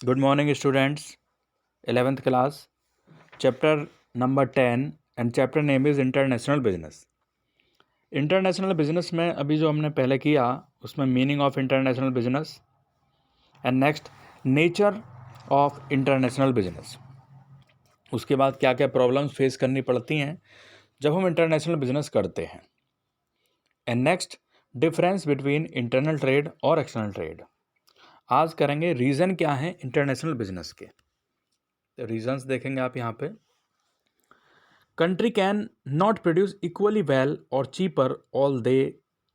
Good morning, students. 11th class, chapter number 10 and chapter name is International Business. International business में अभी जो हमने पहले किया उसमें meaning of international business and next nature of international business. उसके बाद क्या क्या प्रॉब्लम्स फेस करनी पड़ती हैं जब हम इंटरनेशनल बिजनेस करते हैं, and next difference between internal trade और एक्सटर्नल ट्रेड। आज करेंगे रीज़न क्या है इंटरनेशनल बिजनेस के, तो रीजंस देखेंगे आप यहाँ पे। Country can not produce equally well और चीपर ऑल दे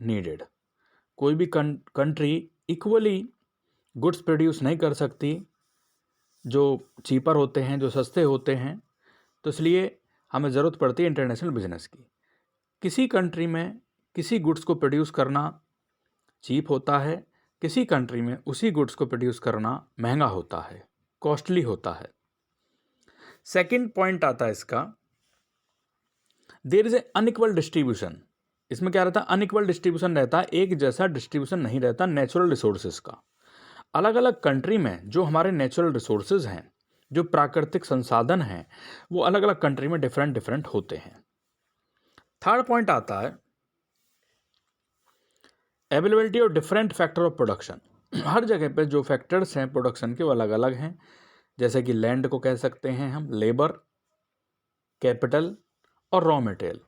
नीडेड। कोई भी कंट्री इक्वली गुड्स प्रोड्यूस नहीं कर सकती जो चीपर होते हैं, जो सस्ते होते हैं, तो इसलिए हमें ज़रूरत पड़ती है इंटरनेशनल बिजनेस की। किसी कंट्री में किसी गुड्स को प्रोड्यूस करना चीप होता है, किसी कंट्री में उसी गुड्स को प्रोड्यूस करना महंगा होता है, कॉस्टली होता है। सेकंड पॉइंट आता है इसका, there is a unequal distribution. इसमें क्या रहता है? अनइक्वल डिस्ट्रीब्यूशन रहता है, एक जैसा डिस्ट्रीब्यूशन नहीं रहता नेचुरल रिसोर्सेज का। अलग अलग कंट्री में जो हमारे नेचुरल रिसोर्सेज हैं, जो प्राकृतिक संसाधन हैं, वो अलग अलग कंट्री में डिफरेंट डिफरेंट होते हैं। थर्ड पॉइंट आता है availability of different factor of production. हर जगह पे जो फैक्टर्स हैं प्रोडक्शन के वो अलग अलग हैं, जैसे कि लैंड को कह सकते हैं हम, लेबर, कैपिटल और रॉ मटेरियल।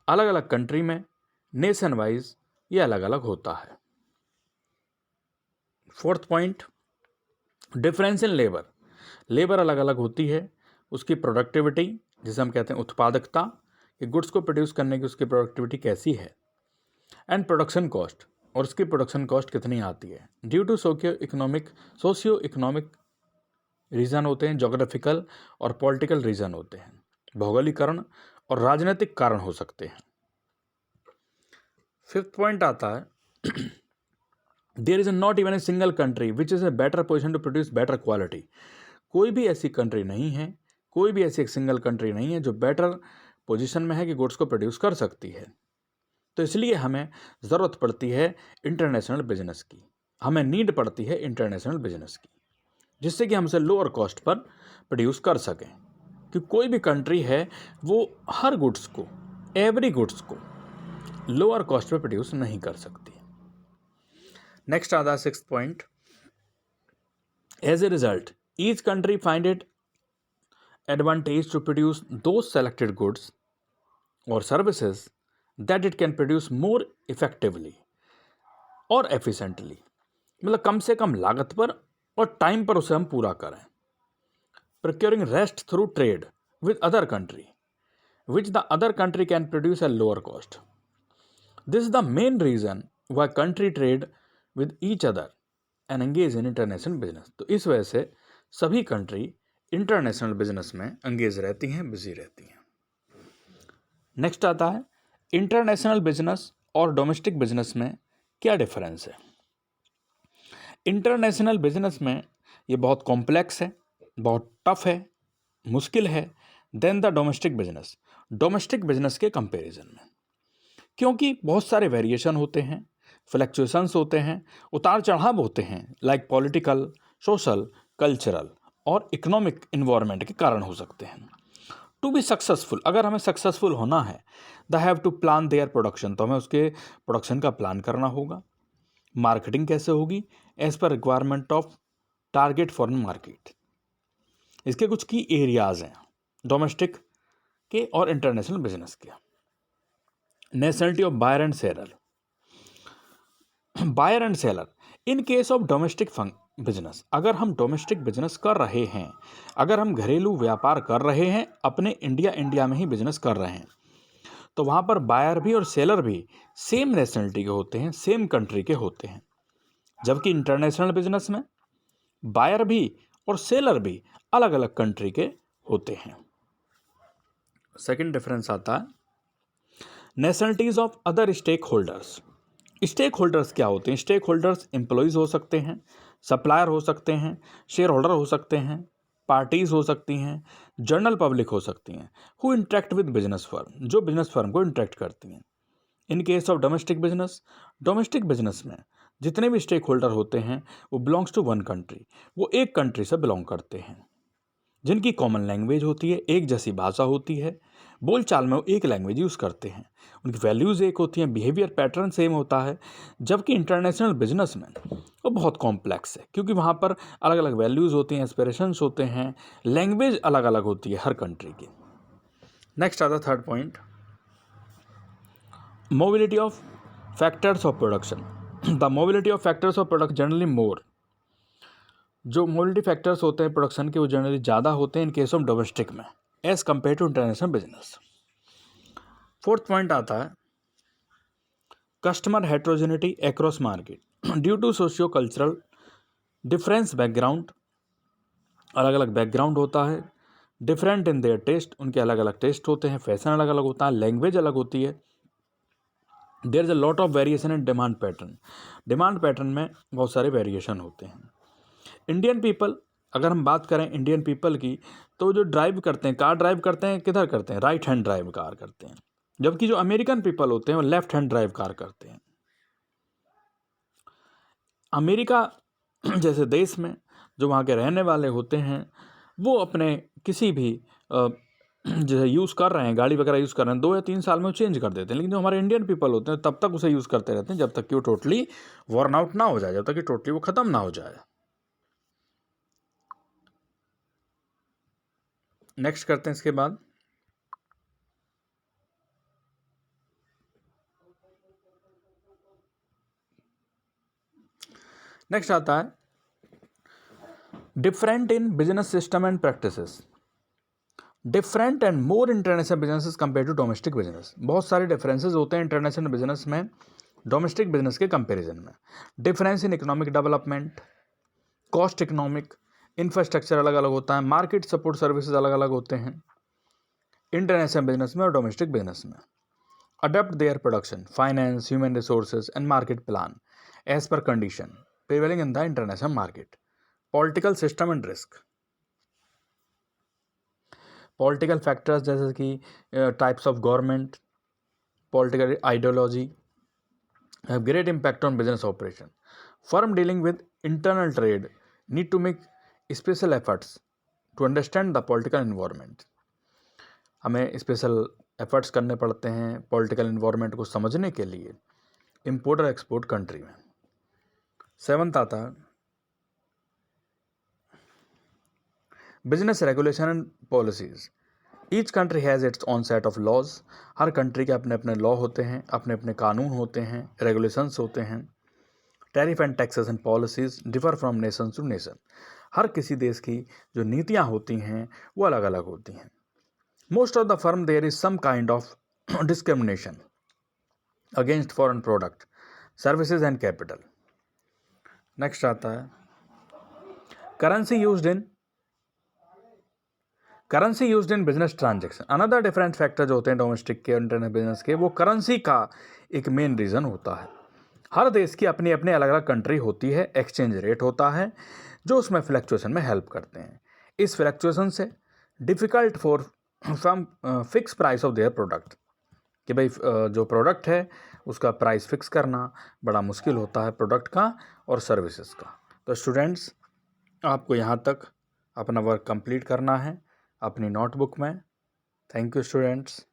अलग अलग कंट्री में नेशन वाइज ये अलग अलग होता है। Fourth point, difference in labour. Labour अलग अलग होती है, उसकी प्रोडक्टिविटी जिसे हम कहते हैं उत्पादकता, कि गुड्स को प्रोड्यूस करने की उसकी प्रोडक्टिविटी कैसी है, एंड प्रोडक्शन कॉस्ट, और उसकी प्रोडक्शन कॉस्ट कितनी आती है। Due to socio economic reason होते हैं, जोग्राफिकल और पॉलिटिकल रीज़न होते हैं, भौगोलिकरण और राजनीतिक कारण हो सकते हैं। फिफ्थ पॉइंट आता है there is not even a single country which is a better position to produce better quality. कोई भी ऐसी कंट्री नहीं है, कोई भी ऐसी एक सिंगल कंट्री नहीं है जो बेटर पोजीशन में है कि गुड्स को प्रोड्यूस कर सकती है। तो इसलिए हमें ज़रूरत पड़ती है इंटरनेशनल बिजनेस की, हमें नीड पड़ती है इंटरनेशनल बिजनेस की, जिससे कि हमसे लोअर कॉस्ट पर प्रोड्यूस कर सकें। कि कोई भी कंट्री है वो हर गुड्स को, एवरी गुड्स को लोअर कॉस्ट पर प्रोड्यूस नहीं कर सकती। नेक्स्ट आता है sixth point, as a result each country find it advantage to produce those selected goods और services that it can produce more effectively और एफिशिएंटली। मतलब कम से कम लागत पर और टाइम पर उसे हम पूरा करें। procuring rest through trade with other country, which the other country can produce at lower cost. This is the main reason why country trade with each other and engage in international business. तो इस वजह से सभी country international business में engage रहती हैं, busy रहती हैं। नेक्स्ट आता है इंटरनेशनल बिजनेस और डोमेस्टिक बिजनेस में क्या डिफरेंस है। इंटरनेशनल बिजनेस में ये बहुत कॉम्प्लेक्स है, बहुत टफ है, मुश्किल है then the domestic business, domestic business के कंपैरिजन में, क्योंकि बहुत सारे वेरिएशन होते हैं, फ्लक्चुएशंस होते हैं, उतार चढ़ाव होते हैं, लाइक पॉलिटिकल, सोशल, कल्चरल और इकोनॉमिक इन्वायरमेंट के कारण हो सकते हैं। टू बी सक्सेसफुल, अगर हमें सक्सेसफुल होना है, they have to plan their production, तो हमें उसके प्रोडक्शन का प्लान करना होगा। मार्केटिंग कैसे होगी? As per requirement of target foreign market. इसके कुछ की एरियाज हैं डोमेस्टिक के और इंटरनेशनल बिजनेस के। Nationality of buyer and seller, buyer and seller in case of domestic business, अगर हम डोमेस्टिक बिजनेस कर रहे हैं, अगर हम घरेलू व्यापार कर रहे हैं, अपने इंडिया में ही बिजनेस कर रहे हैं, तो वहाँ पर बायर भी और सेलर भी सेम नेशनलिटी के होते हैं, सेम कंट्री के होते हैं। जबकि इंटरनेशनल बिजनेस में बायर भी और सेलर भी अलग अलग कंट्री के होते हैं। सेकंड डिफरेंस आता है nationalities of other stakeholders. Stakeholders क्या होते हैं? स्टेक होल्डर्स एम्प्लॉयज़ हो सकते हैं, सप्लायर हो सकते हैं, शेयर होल्डर हो सकते हैं, पार्टीज हो सकती हैं, जनरल पब्लिक हो सकती हैं, who interact with business firm, जो बिजनेस फर्म को इंटरेक्ट करती हैं। In case of domestic business में जितने भी स्टेक होल्डर होते हैं वो बिलोंग्स टू वन कंट्री, वो एक कंट्री से बिलोंग करते हैं, जिनकी कॉमन लैंग्वेज होती है, एक जैसी भाषा होती है, बोलचाल में वो एक लैंग्वेज यूज़ करते हैं, उनकी वैल्यूज़ एक होती हैं, बिहेवियर पैटर्न सेम होता है। जबकि इंटरनेशनल बिजनेस में वो बहुत कॉम्प्लेक्स है, क्योंकि वहाँ पर अलग अलग वैल्यूज़ होती हैं, एस्पिरेशंस होते हैं, लैंग्वेज अलग अलग होती है हर कंट्री की। नेक्स्ट आता है third point, mobility of factors of production. The mobility of factors of product generally more, जो मोबिलिटी फैक्टर्स होते हैं प्रोडक्शन के वो जनरली ज़्यादा होते हैं इन केस ऑफ डोमेस्टिक में as compare to international business. Fourth point आता है customer heterogeneity across market due to socio cultural difference background, अलग अलग बैकग्राउंड होता है, डिफरेंट इन देयर टेस्ट, उनके अलग अलग टेस्ट होते हैं, फैशन अलग अलग होता है, लैंग्वेज अलग होती है, there is a lot of variation in demand pattern, demand pattern में बहुत सारे वेरिएशन होते हैं। इंडियन पीपल, अगर हम बात करें इंडियन पीपल की, तो जो ड्राइव करते हैं, कार ड्राइव करते हैं, किधर करते हैं, राइट हैंड ड्राइव कार करते हैं, जबकि जो अमेरिकन पीपल होते हैं वो लेफ्ट हैंड ड्राइव कार करते हैं। अमेरिका जैसे देश में जो वहाँ के रहने वाले होते हैं वो अपने किसी भी जैसे यूज़ कर रहे हैं, गाड़ी वगैरह यूज़ कर रहे हैं, 2 या 3 साल में वो चेंज कर देते हैं, लेकिन जो हमारे इंडियन पीपल होते हैं तब तक उसे यूज़ करते रहते हैं जब तक कि वो टोटली वॉर्न आउट ना हो जाए, जब तक कि टोटली वो ख़त्म ना हो जाए। नेक्स्ट करते हैं इसके बाद नेक्स्ट आता है different in business system and practices, different and more international businesses compare to domestic business. बहुत सारे डिफरेंसेस होते हैं इंटरनेशनल बिजनेस में डोमेस्टिक बिजनेस के कंपैरिजन में। Difference in economic development, cost economic, infrastructure अलग अलग होता है, मार्केट सपोर्ट सर्विसेज अलग अलग होते हैं इंटरनेशनल बिजनेस में और डोमेस्टिक बिजनेस में। Adopt their production, finance, human resources and market plan as per condition prevailing in the international market. Political system and risk, political factors जैसे कि types of government, political ideology have great impact on business operation. Firm dealing with internal trade need to make special efforts to understand the political environment. हमें special efforts करने पड़ते हैं political environment को समझने के लिए इम्पोर्ट और export country में। 7th आता है business regulation and policies. Each country has its own set of laws, हर कंट्री के अपने अपने लॉ होते हैं, अपने अपने कानून होते हैं, रेगुलेशंस होते हैं। Tariff and taxes and policies differ from nation to nation, हर किसी देश की जो नीतियाँ होती हैं वो अलग अलग होती हैं। Most of the firm there is some kind of discrimination against foreign product, services and capital. Next आता है currency used in business transaction. Another different factor जो होते हैं डोमेस्टिक के और इंटरनेशनल बिजनेस के, वो करेंसी का एक मेन रीज़न होता है। हर देश की अपनी अपनी अलग अलग कंट्री होती है, एक्सचेंज रेट होता है जो उसमें फ्लक्चुएशन में हेल्प करते हैं। इस फ्लक्चुएशन से difficult for from fix price of their product, कि भाई जो प्रोडक्ट है उसका प्राइस फिक्स करना बड़ा मुश्किल होता है प्रोडक्ट का और सर्विसेज का। तो स्टूडेंट्स, आपको यहाँ तक अपना वर्क कंप्लीट करना है अपनी नोटबुक में। Thank you students.